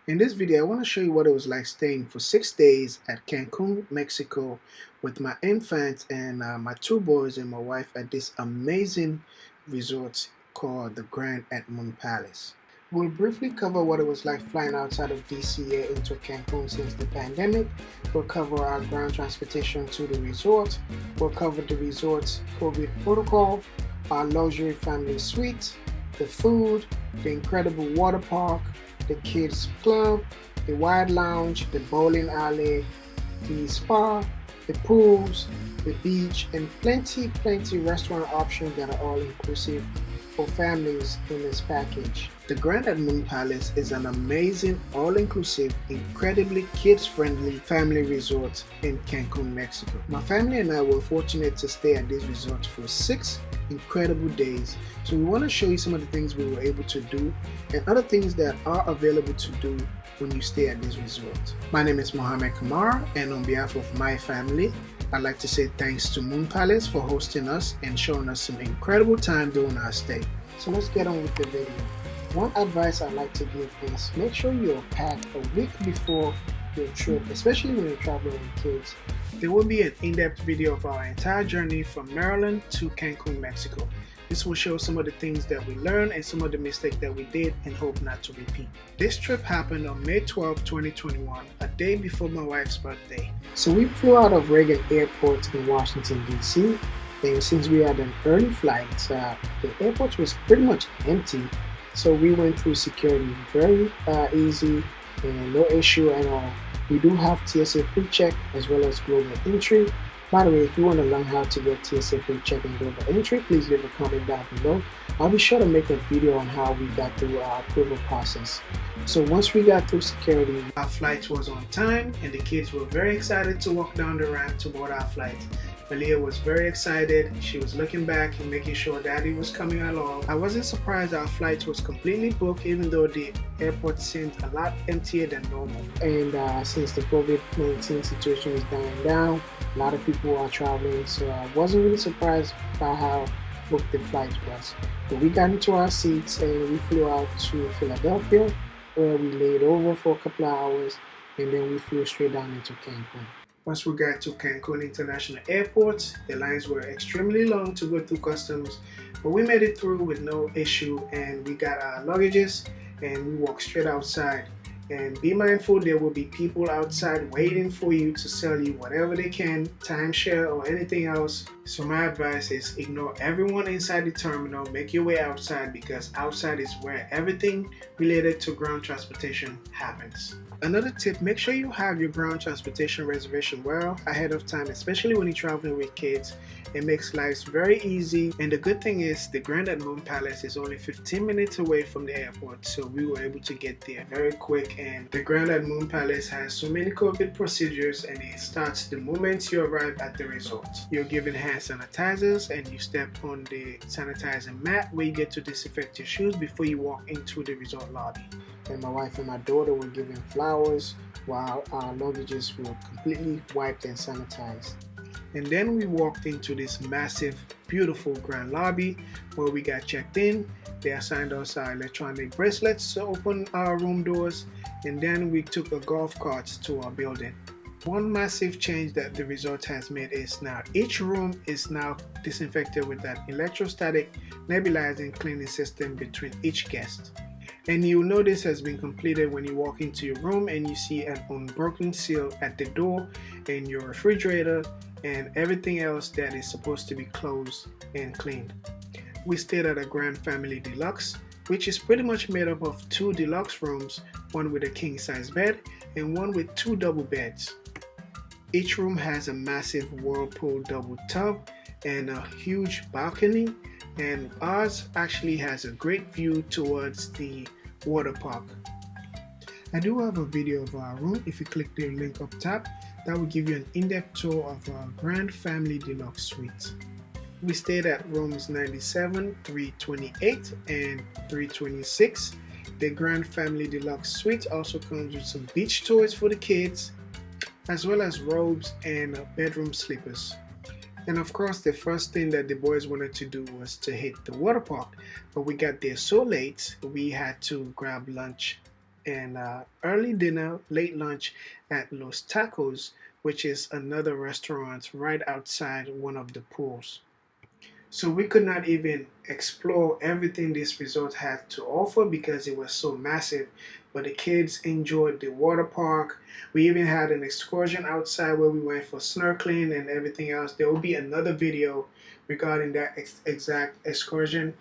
In this video, I want to show you what it was like staying for 6 days at Cancun, Mexico with my infant and my two boys and my wife at this amazing resort called the Grand at Moon Palace. We'll briefly cover what it was like flying outside of DC into Cancun since the pandemic. We'll cover our ground transportation to the resort. We'll cover the resort's COVID protocol, our luxury family suite, the food, the incredible water park, the kids club, the wide lounge, the bowling alley, the spa, the pools, the beach, and plenty restaurant options that are all inclusive for families in this package. The Grand at Moon Palace is an amazing, all-inclusive, incredibly kids-friendly family resort in Cancun, Mexico. My family and I were fortunate to stay at this resort for 6 incredible days. So we want to show you some of the things we were able to do and other things that are available to do when you stay at this resort. My name is Mohammed Kamara, and on behalf of my family, I'd like to say thanks to Moon Palace for hosting us and showing us some incredible time during our stay. So let's get on with the video. One advice I'd like to give is make sure you're packed a week before your trip, especially when you're traveling with kids. There will be an in-depth video of our entire journey from Maryland to Cancun, Mexico. This will show some of the things that we learned and some of the mistakes that we did and hope not to repeat. This trip happened on May 12, 2021, a day before my wife's birthday. So we flew out of Reagan Airport in Washington, D.C. And since we had an early flight, the airport was pretty much empty. So we went through security very easy and no issue at all. We do have TSA pre-check as well as global entry. By the way, if you want to learn how to get TSA pre-check and global entry, please leave a comment down below. I'll be sure to make a video on how we got through our approval process. So once we got through security, our flight was on time and the kids were very excited to walk down the ramp to board our flight. Malia was very excited. She was looking back and making sure Daddy was coming along. I wasn't surprised our flight was completely booked, even though the airport seemed a lot emptier than normal. And since the COVID-19 situation is dying down, a lot of people are traveling, so I wasn't really surprised by how booked the flight was. But we got into our seats and we flew out to Philadelphia, where we laid over for a couple of hours, and then we flew straight down into Cancun. Once we got to Cancun International Airport, the lines were extremely long to go through customs, but we made it through with no issue, and we got our luggages and we walked straight outside. And be mindful, there will be people outside waiting for you to sell you whatever they can, timeshare or anything else. So my advice is ignore everyone inside the terminal, make your way outside, because outside is where everything related to ground transportation happens. Another tip, make sure you have your ground transportation reservation well ahead of time, especially when you're traveling with kids. It makes life very easy, and the good thing is the Grand at Moon Palace is only 15 minutes away from the airport, so we were able to get there very quick. And the Grand at Moon Palace has so many COVID procedures, and it starts the moment you arrive at the resort. You're given hand sanitizers and you step on the sanitizing mat where you get to disinfect your shoes before you walk into the resort lobby. And my wife and my daughter were given flowers while our luggages were completely wiped and sanitized. And then we walked into this massive, beautiful grand lobby where we got checked in. They assigned us our electronic bracelets to open our room doors, and then we took a golf cart to our building. One massive change that the resort has made is now each room is now disinfected with an electrostatic nebulizing cleaning system between each guest. And you'll know this has been completed when you walk into your room and you see an unbroken seal at the door and your refrigerator and everything else that is supposed to be closed and cleaned. We stayed at a Grand Family Deluxe, which is pretty much made up of 2 deluxe rooms, one with a king-size bed and one with 2 double beds. Each room has a massive whirlpool double tub and a huge balcony, and ours actually has a great view towards the water park. I do have a video of our room. If you click the link up top, that will give you an in-depth tour of our Grand Family Deluxe suite. We stayed at rooms 97, 328, and 326. The Grand Family Deluxe suite also comes with some beach toys for the kids, as well as robes and bedroom slippers. And of course, the first thing that the boys wanted to do was to hit the water park, but we got there so late we had to grab lunch and early dinner, late lunch at Los Tacos, which is another restaurant right outside one of the pools. So we could not even explore everything this resort had to offer because it was so massive. But the kids enjoyed the water park. We even had an excursion outside where we went for snorkeling and everything else. There will be another video regarding that exact excursion.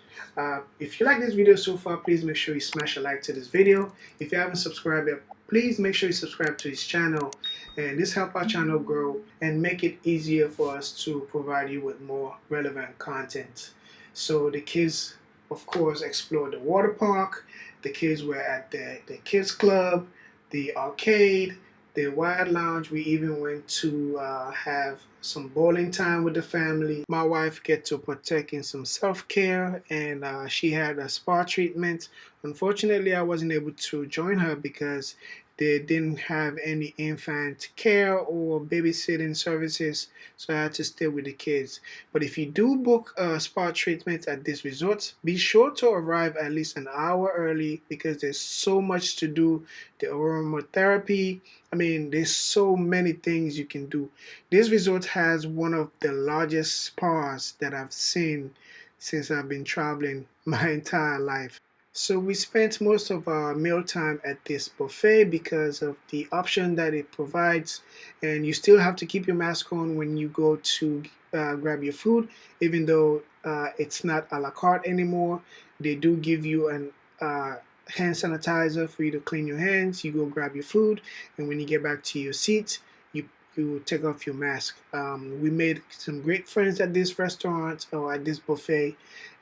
If you like this video so far, please make sure you smash a like to this video. If you haven't subscribed yet, please make sure you subscribe to his channel, and this help our channel grow and make it easier for us to provide you with more relevant content. So the kids, of course, explored the water park. The kids were at the kids club, the arcade, the wild lounge. We even went to have some bowling time with the family. My wife get to partake in some self-care, and she had a spa treatment. Unfortunately, I wasn't able to join her because they didn't have any infant care or babysitting services, so I had to stay with the kids. But if you do book a spa treatment at this resort, be sure to arrive at least an hour early because there's so much to do. The aromatherapy, I mean, there's so many things you can do. This resort has one of the largest spas that I've seen since I've been traveling my entire life. So we spent most of our mealtime at this buffet because of the option that it provides, and you still have to keep your mask on when you go to grab your food, even though it's not a la carte anymore. They do give you an hand sanitizer for you to clean your hands. You go grab your food, and when you get back to your seat, you take off your mask. We made some great friends at this restaurant or at this buffet,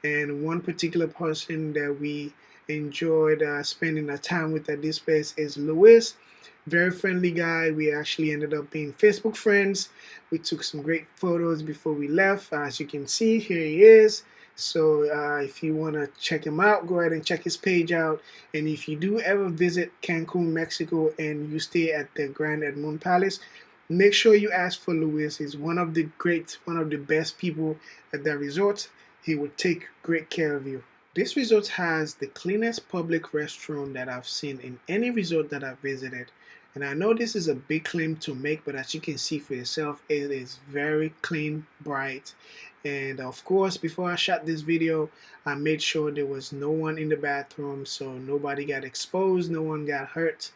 and one particular person that we enjoyed spending our time with at this place is Louis. Very friendly guy. We actually ended up being Facebook friends. We took some great photos before we left. As you can see, here he is. So if you want to check him out, go ahead and check his page out. And if you do ever visit Cancun, Mexico, and you stay at the Grand at Moon Palace, make sure you ask for Louis. He's one of the best people at that resort. He will take great care of you. This resort has the cleanest public restroom that I've seen in any resort that I've visited. And I know this is a big claim to make, but as you can see for yourself, it is very clean, bright. And of course, before I shot this video, I made sure there was no one in the bathroom, so nobody got exposed, no one got hurt.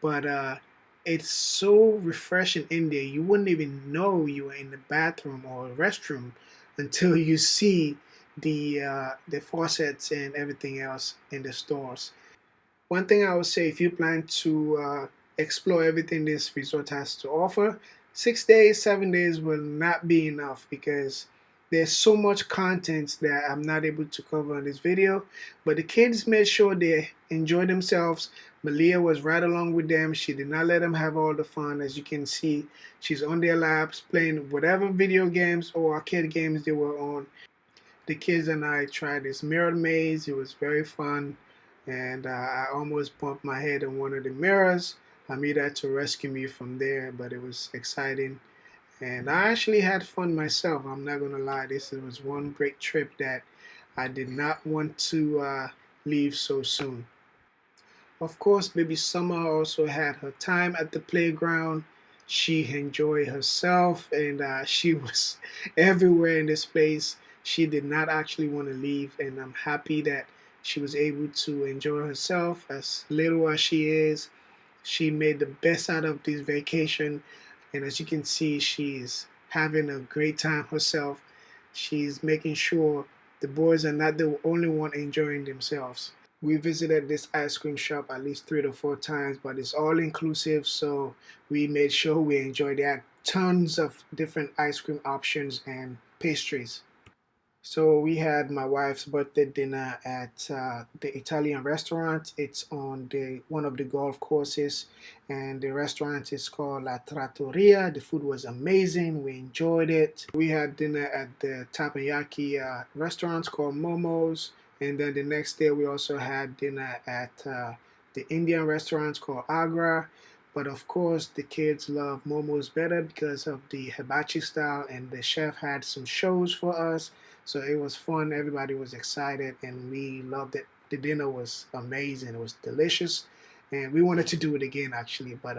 But it's so refreshing in there. You wouldn't even know you were in the bathroom or restroom until you see the faucets and everything else in the stores. One thing I would say, if you plan to explore everything this resort has to offer, 6 days, 7 days will not be enough because there's so much content that I'm not able to cover in this video. But the kids made sure they enjoyed themselves. Malia was right along with them. She did not let them have all the fun. As you can see, she's on their laps playing whatever video games or arcade games they were on. The kids and I tried this mirror maze. It was very fun, and I almost bumped my head on one of the mirrors. Hamida had to rescue me from there, but it was exciting. And I actually had fun myself. I'm not going to lie. This was one great trip that I did not want to leave so soon. Of course, baby Summer also had her time at the playground. She enjoyed herself, and she was everywhere in this place. She did not actually want to leave, and I'm happy that she was able to enjoy herself. As little as she is, she made the best out of this vacation, and as you can see, she's having a great time herself. She's making sure the boys are not the only one enjoying themselves. We visited this ice cream shop at least 3 to 4 times, but it's all inclusive, so we made sure we enjoyed. They had tons of different ice cream options and pastries. So we had my wife's birthday dinner at the Italian restaurant. It's on the one of the golf courses, and the restaurant is called La Trattoria. The food was amazing. We enjoyed it. We had dinner at the takoyaki restaurant called Momo's, and then the next day we also had dinner at the Indian restaurant called Agra. But of course, the kids love Momo's better because of the hibachi style, and the chef had some shows for us. So it was fun. Everybody was excited, and we loved it. The dinner was amazing. It was delicious, and we wanted to do it again actually, but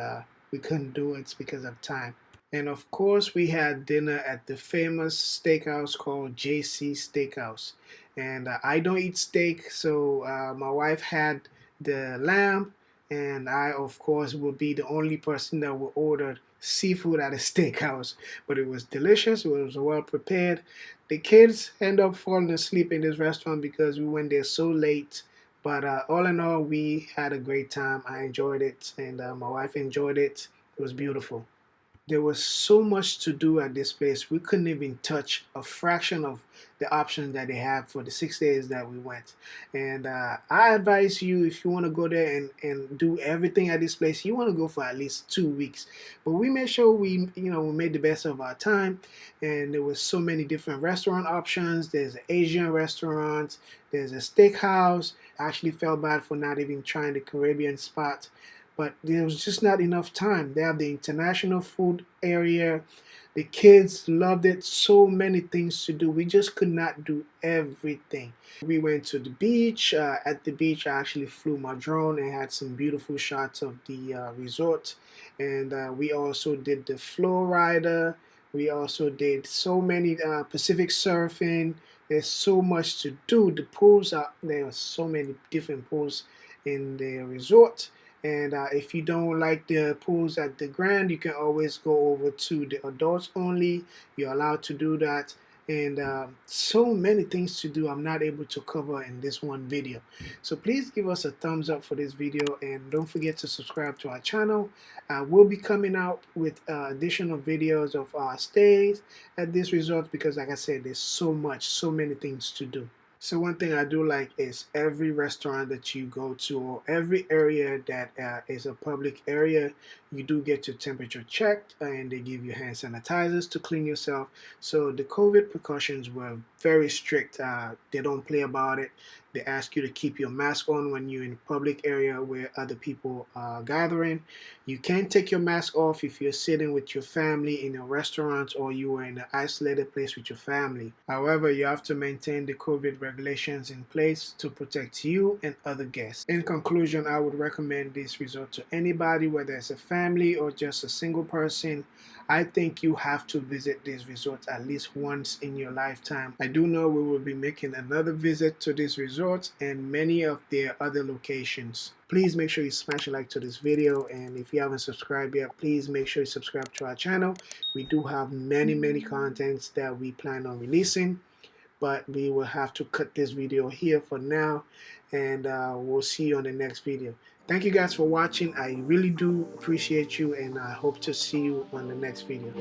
we couldn't do it because of time. And of course, we had dinner at the famous steakhouse called JC Steakhouse. And I don't eat steak, so my wife had the lamb, and I, of course, will be the only person that will order seafood at a steakhouse. But it was delicious, it was well prepared. The kids end up falling asleep in this restaurant because we went there so late. But all in all, we had a great time. I enjoyed it, and my wife enjoyed it. It was beautiful. There was so much to do at this place. We couldn't even touch a fraction of the options that they have for the 6 days that we went. And I advise you, if you want to go there and do everything at this place, you want to go for at least 2 weeks. But we made sure we made the best of our time. And there was so many different restaurant options. There's an Asian restaurant. There's a steakhouse. I actually felt bad for not even trying the Caribbean spot, but there was just not enough time. They have the international food area. The kids loved it. So many things to do. We just could not do everything. We went to the beach. At the beach, I actually flew my drone and had some beautiful shots of the resort. And we also did the flow rider. We also did so many Pacific surfing. There's so much to do. The pools are there are so many different pools in the resort. And if you don't like the pools at the Grand, you can always go over to the adults only. You're allowed to do that. And so many things to do I'm not able to cover in this one video. So please give us a thumbs up for this video, and don't forget to subscribe to our channel. We'll be coming out with additional videos of our stays at this resort because, like I said, there's so many things to do. So one thing I do like is every restaurant that you go to, or every area that is a public area, you do get your temperature checked, and they give you hand sanitizers to clean yourself. So the COVID precautions were very strict. They don't play about it. They ask you to keep your mask on when you're in a public area where other people are gathering. You can't take your mask off if you're sitting with your family in a restaurant or you are in an isolated place with your family. However, you have to maintain the COVID regulations in place to protect you and other guests. In conclusion, I would recommend this resort to anybody, whether it's a family or just a single person. I think you have to visit this resort at least once in your lifetime. I do know we will be making another visit to this resort and many of their other locations. Please make sure you smash a like to this video, and if you haven't subscribed yet, please make sure you subscribe to our channel. We do have many contents that we plan on releasing, but we will have to cut this video here for now, and we'll see you on the next video. Thank you guys for watching. I really do appreciate you, and I hope to see you on the next video.